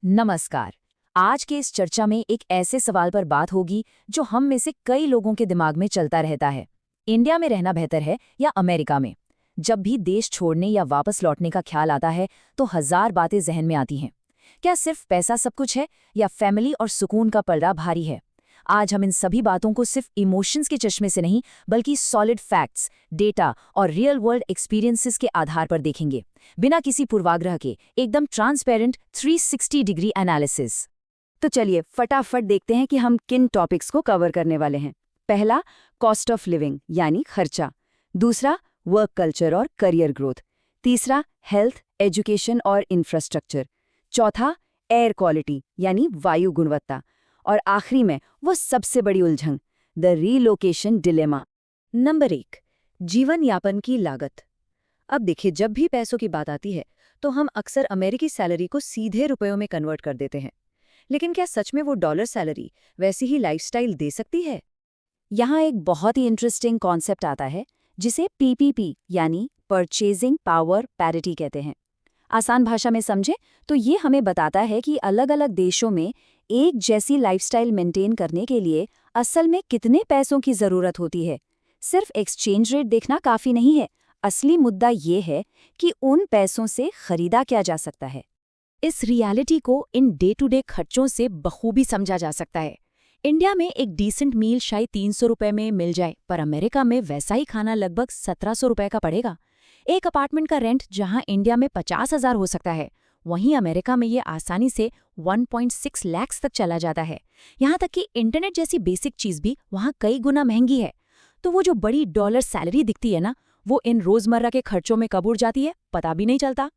नमस्कार। आज के इस चर्चा में एक ऐसे सवाल पर बात होगी जो हम में से कई लोगों के दिमाग में चलता रहता है। इंडिया में रहना बेहतर है या अमेरिका में? जब भी देश छोड़ने या वापस लौटने का ख्याल आता है तो हजार बातें जहन में आती हैं। क्या सिर्फ पैसा सब कुछ है या फैमिली और सुकून का पलड़ा भारी है? आज हम इन सभी बातों को सिर्फ इमोशंस के चश्मे से नहीं बल्कि सॉलिड फैक्ट्स, डेटा और रियल वर्ल्ड एक्सपीरियंसेस के आधार पर देखेंगे, बिना किसी पूर्वाग्रह के, एकदम ट्रांसपेरेंट 360 डिग्री एनालिसिस। तो चलिए फटाफट देखते हैं कि हम किन टॉपिक्स को कवर करने वाले हैं। पहला, कॉस्ट ऑफ लिविंग यानी खर्चा। दूसरा, वर्क कल्चर और करियर ग्रोथ। तीसरा, हेल्थ, एजुकेशन और इंफ्रास्ट्रक्चर। चौथा, एयर क्वालिटी यानी वायु गुणवत्ता। और आखिरी में वो सबसे बड़ी उलझन, द रीलोकेशन डिलेमा। नंबर 1, जीवन यापन की लागत। अब देखिए, जब भी पैसों की बात आती है तो हम अक्सर अमेरिकी सैलरी को सीधे रुपयों में कन्वर्ट कर देते हैं। लेकिन क्या सच में वो डॉलर सैलरी वैसी ही लाइफस्टाइल दे सकती है? यहाँ एक बहुत ही इंटरेस्टिंग कॉन्सेप्ट आता है जिसे पीपीपी यानी परचेजिंग पावर पैरिटी कहते हैं। आसान भाषा में समझे तो ये हमें बताता है कि अलग अलग देशों में एक जैसी लाइफस्टाइल मेंटेन करने के लिए असल में कितने पैसों की जरूरत होती है। सिर्फ एक्सचेंज रेट देखना काफी नहीं है, असली मुद्दा ये है कि उन पैसों से खरीदा क्या जा सकता है। इस रियलिटी को इन डे टू डे खर्चों से बखूबी समझा जा सकता है। इंडिया में एक डिसेंट मील शायद 300 रुपए में मिल जाए, पर अमेरिका में वैसा ही खाना लगभग 1700 रुपए का पड़ेगा। एक अपार्टमेंट का रेंट जहां इंडिया में 50,000 हो सकता है, वहीं अमेरिका में ये आसानी से 1.6 लाख तक चला जाता है। यहाँ तक कि इंटरनेट जैसी बेसिक चीज भी वहाँ कई गुना महंगी है। तो वो जो बड़ी डॉलर सैलरी दिखती है ना, वो इन रोजमर्रा के खर्चों में कब उड़ जाती है पता भी नहीं चलता।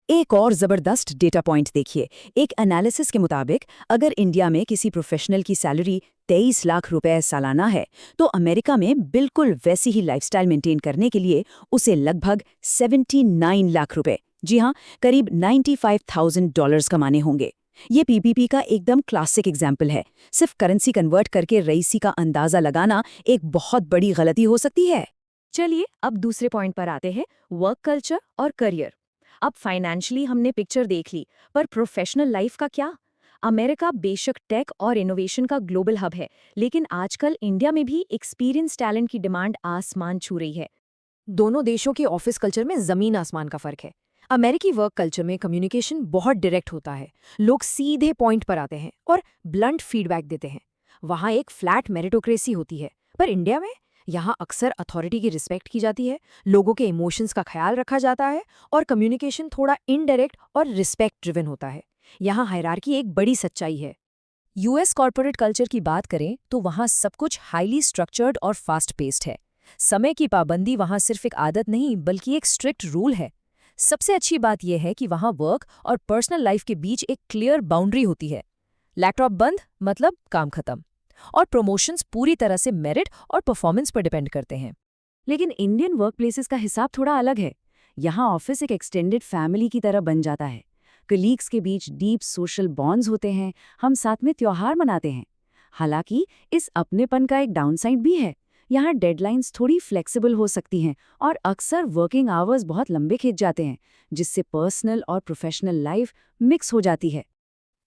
एक और जबरदस्त डेटा पॉइंट देखिए। एक एनालिसिस के मुताबिक अगर इंडिया में किसी प्रोफेशनल की सैलरी 23 लाख रुपए सालाना है, तो अमेरिका में बिल्कुल वैसी ही लाइफस्टाइल मेंटेन करने के लिए उसे लगभग 79 लाख रुपए, जी हाँ, करीब $95,000 कमाने होंगे। ये पीपीपी का एकदम क्लासिक एग्जाम्पल है। सिर्फ करेंसी कन्वर्ट करके रईसी का अंदाजा लगाना एक बहुत बड़ी गलती हो सकती है। चलिए अब दूसरे पॉइंट पर आते हैं, वर्क कल्चर और करियर। अब फाइनेंशियली हमने पिक्चर देख ली, पर प्रोफेशनल लाइफ का क्या? अमेरिका बेशक टेक और इनोवेशन का ग्लोबल हब है, लेकिन आजकल इंडिया में भी एक्सपीरियंस टैलेंट की डिमांड आसमान छू रही है। दोनों देशों के ऑफिस कल्चर में जमीन आसमान का फर्क है। अमेरिकी वर्क कल्चर में कम्युनिकेशन बहुत डायरेक्ट होता है, लोग सीधे पॉइंट पर आते हैं और ब्लंट फीडबैक देते हैं। वहाँ एक फ्लैट मेरिटोक्रेसी होती है, पर इंडिया में यहाँ अक्सर अथॉरिटी की रिस्पेक्ट की जाती है, लोगों के इमोशंस का ख्याल रखा जाता है और कम्युनिकेशन थोड़ा इनडायरेक्ट और रिस्पेक्ट ड्रिवन होता है। यहाँ हायरार्की एक बड़ी सच्चाई है। यूएस कॉर्पोरेट कल्चर की बात करें तो वहाँ सब कुछ हाईली स्ट्रक्चर्ड और फास्ट पेस्ड है। समय की पाबंदी वहाँ सिर्फ एक आदत नहीं बल्कि एक स्ट्रिक्ट रूल है। सबसे अच्छी बात यह है कि वहाँ वर्क और पर्सनल लाइफ के बीच एक क्लियर बाउंड्री होती है। लैपटॉप बंद मतलब काम खत्म। और प्रमोशंस पूरी तरह से मेरिट और परफॉर्मेंस पर डिपेंड करते हैं। लेकिन इंडियन वर्क प्लेसेस का हिसाब थोड़ा अलग है। यहाँ ऑफिस एक एक्सटेंडेड फैमिली की तरह बन जाता है। कलीग्स के बीच डीप सोशल बॉन्ड्स होते हैं, हम साथ में त्योहार मनाते हैं। हालांकि इस अपनेपन का एक डाउनसाइड भी है। यहाँ डेडलाइंस थोड़ी फ्लेक्सिबल हो सकती हैं और अक्सर वर्किंग आवर्स बहुत लंबे खिंच जाते हैं, जिससे पर्सनल और प्रोफेशनल लाइफ मिक्स हो जाती है।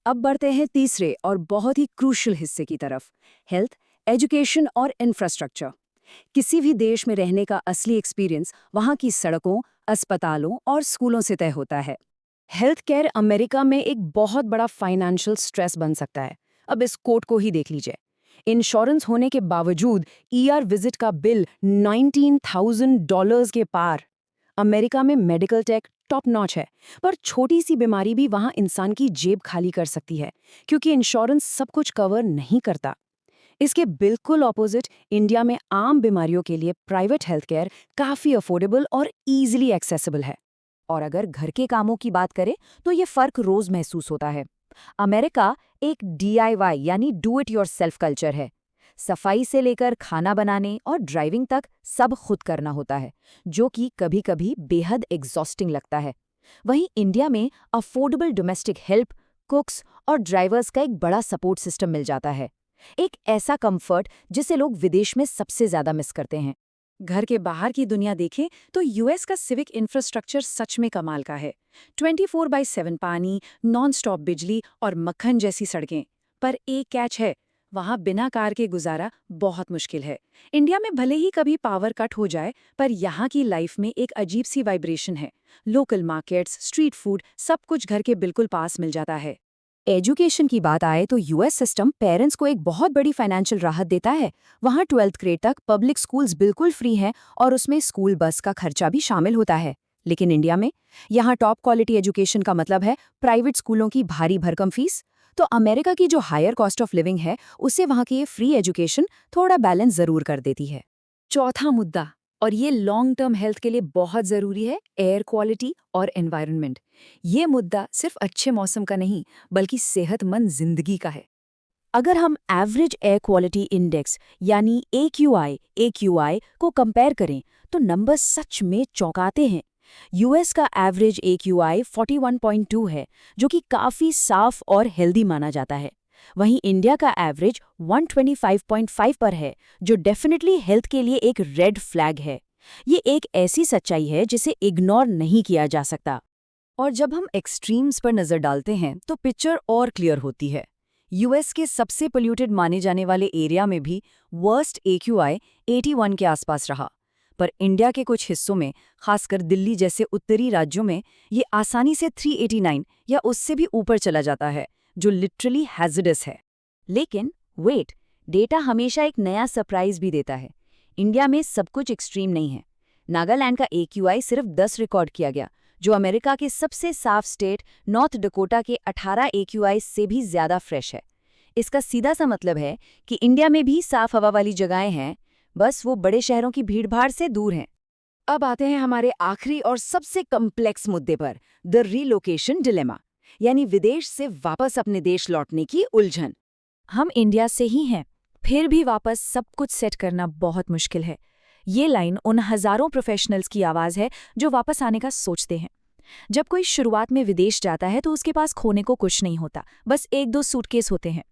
अब बढ़ते हैं तीसरे और बहुत ही क्रूशियल हिस्से की तरफ, हेल्थ, एजुकेशन और इंफ्रास्ट्रक्चर। किसी भी देश में रहने का असली एक्सपीरियंस वहाँ की सड़कों, अस्पतालों और स्कूलों से तय होता है। हेल्थ केयर अमेरिका में एक बहुत बड़ा फाइनेंशियल स्ट्रेस बन सकता है। अब इस कोट को ही देख लीजिए। इंश्योरेंस होने के बावजूद ईआर विजिट का बिल $19,000 के पार। अमेरिका में मेडिकल टेक टॉप नॉच है, पर छोटी सी बीमारी भी वहां इंसान की जेब खाली कर सकती है, क्योंकि इंश्योरेंस सब कुछ कवर नहीं करता। इसके बिल्कुल ऑपोजिट इंडिया में आम बीमारियों के लिए प्राइवेट हेल्थ केयर काफी अफोर्डेबल और इजीली एक्सेसिबल है। और अगर घर के कामों की बात करें तो ये फर्क रोज महसूस होता है। अमेरिका एक DIY यानी डू इट योरसेल्फ कल्चर है। सफाई से लेकर खाना बनाने और ड्राइविंग तक सब खुद करना होता है, जो कि कभी-कभी बेहद एग्जॉस्टिंग लगता है। वहीं इंडिया में अफोर्डेबल डोमेस्टिक हेल्प, कुक्स और ड्राइवर्स का एक बड़ा सपोर्ट सिस्टम मिल जाता है। एक ऐसा कंफर्ट जिसे लोग विदेश में सबसे ज्यादा मिस करते हैं। घर के बाहर की दुनिया देखें तो यूएस का सिविक इंफ्रास्ट्रक्चर सच में कमाल का है। 24/7 पानी, नॉन स्टॉप बिजली और मक्खन जैसी सड़कें। पर एक कैच है, वहाँ बिना कार के गुजारा बहुत मुश्किल है। इंडिया में भले ही कभी पावर कट हो जाए, पर यहाँ की लाइफ में एक अजीब सी वाइब्रेशन है। लोकल मार्केट्स, स्ट्रीट फूड, सब कुछ घर के बिल्कुल पास मिल जाता है। एजुकेशन की बात आए तो यूएस सिस्टम पेरेंट्स को एक बहुत बड़ी फाइनेंशियल राहत देता है। वहाँ 12th ग्रेड तक पब्लिक स्कूल्स बिल्कुल फ्री हैं और उसमें स्कूल बस का खर्चा भी शामिल होता है। लेकिन इंडिया में यहाँ टॉप क्वालिटी एजुकेशन का मतलब है प्राइवेट स्कूलों की भारी भरकम फीस। तो अमेरिका की जो हायर कॉस्ट ऑफ लिविंग है, उससे वहाँ की ये फ्री एजुकेशन थोड़ा बैलेंस जरूर कर देती है। चौथा मुद्दा, और ये लॉन्ग टर्म हेल्थ के लिए बहुत ज़रूरी है, एयर क्वालिटी और एनवायरनमेंट। ये मुद्दा सिर्फ अच्छे मौसम का नहीं, बल्कि सेहतमंद जिंदगी का है। अगर हम एवरेज एयर क्वालिटी इंडेक्स यानी AQI को कंपेयर करें तो नंबर सच में चौंकाते हैं। यूएस का एवरेज AQI 41.2 है, जो कि काफ़ी साफ और हेल्दी माना जाता है। वहीं इंडिया का एवरेज 125.5 पर है, जो डेफिनेटली हेल्थ के लिए एक रेड फ्लैग है। ये एक ऐसी सच्चाई है जिसे इग्नोर नहीं किया जा सकता। और जब हम एक्सट्रीम्स पर नज़र डालते हैं तो पिक्चर और क्लियर होती है। यूएस के सबसे पोल्यूटेड माने जाने वाले एरिया में भी वर्स्ट AQI 81 के आसपास रहा। पर इंडिया के कुछ हिस्सों में, खासकर दिल्ली जैसे उत्तरी राज्यों में, ये आसानी से 389 या उससे भी ऊपर चला जाता है, जो लिटरली हैज़र्डस है। लेकिन वेट, डेटा हमेशा एक नया सरप्राइज भी देता है। इंडिया में सब कुछ एक्सट्रीम नहीं है। नागालैंड का AQI सिर्फ 10 रिकॉर्ड किया गया, जो अमेरिका के सबसे साफ स्टेट नॉर्थ डकोटा के 18 AQI से भी ज्यादा फ्रेश है। इसका सीधा सा मतलब है कि इंडिया में भी साफ हवा वाली जगहें हैं, बस वो बड़े शहरों की भीड़भाड़ से दूर हैं। अब आते हैं हमारे आखिरी और सबसे कम्प्लेक्स मुद्दे पर, द रीलोकेशन डिलेमा, यानी विदेश से वापस अपने देश लौटने की उलझन। हम इंडिया से ही हैं, फिर भी वापस सब कुछ सेट करना बहुत मुश्किल है। ये लाइन उन हजारों प्रोफेशनल्स की आवाज़ है जो वापस आने का सोचते हैं। जब कोई शुरुआत में विदेश जाता है तो उसके पास खोने को कुछ नहीं होता, बस 1-2 सूटकेस होते हैं।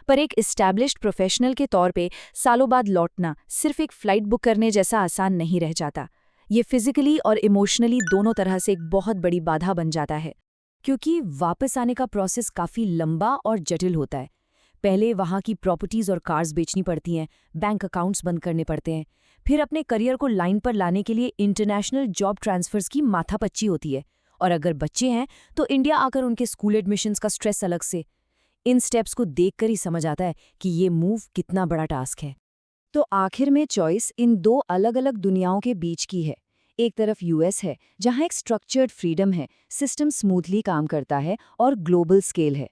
पर एक एस्टैब्लिश्ड प्रोफेशनल के तौर पे सालों बाद लौटना सिर्फ एक फ्लाइट बुक करने जैसा आसान नहीं रह जाता। ये फिजिकली और इमोशनली दोनों तरह से एक बहुत बड़ी बाधा बन जाता है, क्योंकि वापस आने का प्रोसेस काफ़ी लंबा और जटिल होता है। पहले वहाँ की प्रॉपर्टीज़ और कार्स बेचनी पड़ती हैं, बैंक अकाउंट्स बंद करने पड़ते हैं, फिर अपने करियर को लाइन पर लाने के लिए इंटरनेशनल जॉब ट्रांसफर्स की माथापच्ची होती है, और अगर बच्चे हैं तो इंडिया आकर उनके स्कूल एडमिशन्स का स्ट्रेस अलग से। इन स्टेप्स को देखकर ही समझ आता है कि ये मूव कितना बड़ा टास्क है। तो आखिर में चॉइस इन दो अलग अलग दुनियाओं के बीच की है। एक तरफ यूएस है, जहाँ एक स्ट्रक्चर्ड फ्रीडम है, सिस्टम स्मूथली काम करता है और ग्लोबल स्केल है।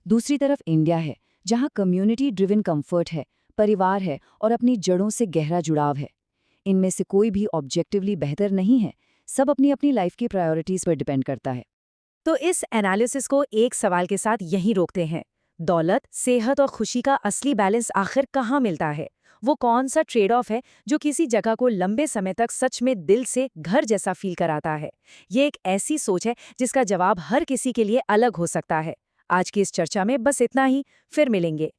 दूसरी तरफ इंडिया है, जहाँ कम्युनिटी ड्रिवन कंफर्ट है, परिवार है और अपनी जड़ों से गहरा जुड़ाव है। इनमें से कोई भी ऑब्जेक्टिवली बेहतर नहीं है, सब अपनी अपनी लाइफ की प्रायोरिटीज पर डिपेंड करता है। तो इस एनालिसिस को एक सवाल के साथ यहीं रोकते हैं। दौलत, सेहत और खुशी का असली बैलेंस आखिर कहाँ मिलता है? वो कौन सा ट्रेड ऑफ है जो किसी जगह को लंबे समय तक सच में दिल से घर जैसा फील कराता है? ये एक ऐसी सोच है जिसका जवाब हर किसी के लिए अलग हो सकता है। आज की इस चर्चा में बस इतना ही, फिर मिलेंगे।